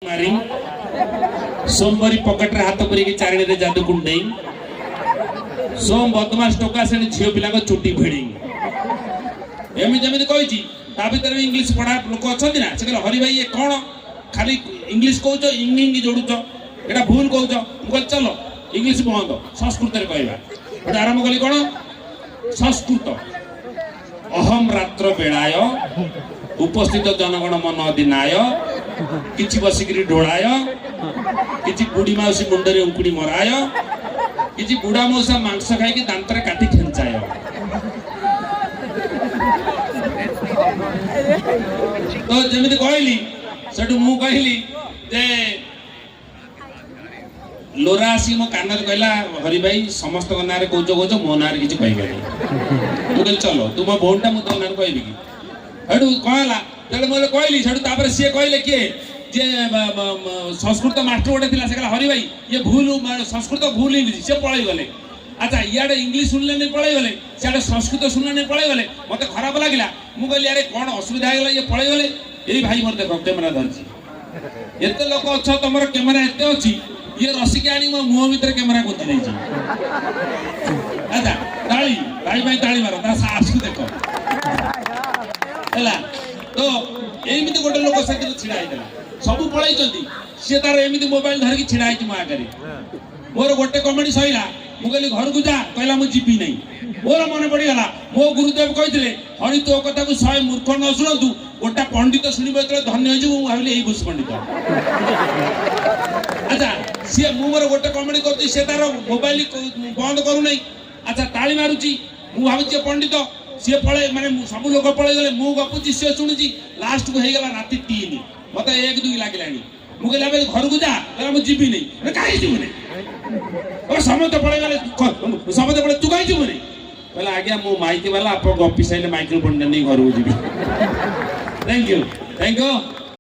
मारी सोमवारी पकेट रे हाथ करी चारिणी रे जादू कुंडई सोम बदमाश टोका से झियो पिला को चुटी भिड़ी एमि जमिति कहिची ता भीतर में इंग्लिश पढ़ा लोक अछंती ना से कहले हरि भाई ये कोन खाली इंग्लिश कहउचो इंग जोडुचो एटा भूल कहउचो कहल चलो इंग्लिश बंद संस्कृत रे कहबा एटा आरंभ कली कोन संस्कृत अहम रात्र बेलाय उपस्थित जनगण मन अधिनाय किछि बसिकरी ढोलाय किछि बुढ़ी माउसी मुंडरे उंकुड़ी मराय किछि बुढ़ा मौसा मांस खाई कि दांतरे काटी खेंचाय तो जेमिति कहली सेटु मु कहली जे लोरा आसी मो कानर कहला हरि भाई समस्त नारे कोचो मो नारे किछि कहबे तू कहल चलो तुम बोनटा मु तो नारे कहबी कि हेडु कहला तेले मोले कहली सेटु तापर सिए कहले के जे संस्कृत मास्टर गोटे थिला से कहला हरि भाई ये भूल संस्कृत भूल इंग्लिश से पळै गले अच्छा इयाडे इंग्लिश सुनले नहीं पळै गले सियाडे संस्कृत सुनले नहीं पळै गले मते खराब लागिला मु कहली अरे कोन असुविधा गेला ये पळै गले एई भाई मोर देखो कैमरा धरछि एते लोक अछ तमर कैमरा एते अछि ये रसी के आनी मो मुंह भीतर कैमरा गोति नै छी अच्छा ताली भाई भाई ताली मारो ता साहस को देखो हला तो एमिति गोटे लोक सेतिर छिडा आइतला सब पळै चंदी से तार एमिति मोबाइल धर के छिडा आइछि मा आगरे मोर गोटे कमेडी सइला मु कहली घर को जा कहला मु जीपी नै मोर मन पड़ी गला मो गुरुदेव कहितले हरि तो कथा को 100 मूर्ख न सुनतु गोटा पंडित सुनिबे त धन्य होजु मु भाबिले एई बुस पंडित अच्छा से मु मोर गोटे कमेडी करछि से तार मोबाइल बंद करू नै अच्छा ताली मारुछि मु भाबिछि पंडित सी पळे माने सब लोक पळे गले मु गपुछि से सुनुछि लास्ट को हे गला राती 3 मते 1 2 लागिलानी मु कहला बे घर को जा कहला मु जीबी नै रे काई जीबू नै ओ समते पळे गले समते पळे तू काई जीबू नै कहला आज्ञा मु माइक वाला आप गपी साइले माइक्रोफोन नै घर को जीबी थैंक यू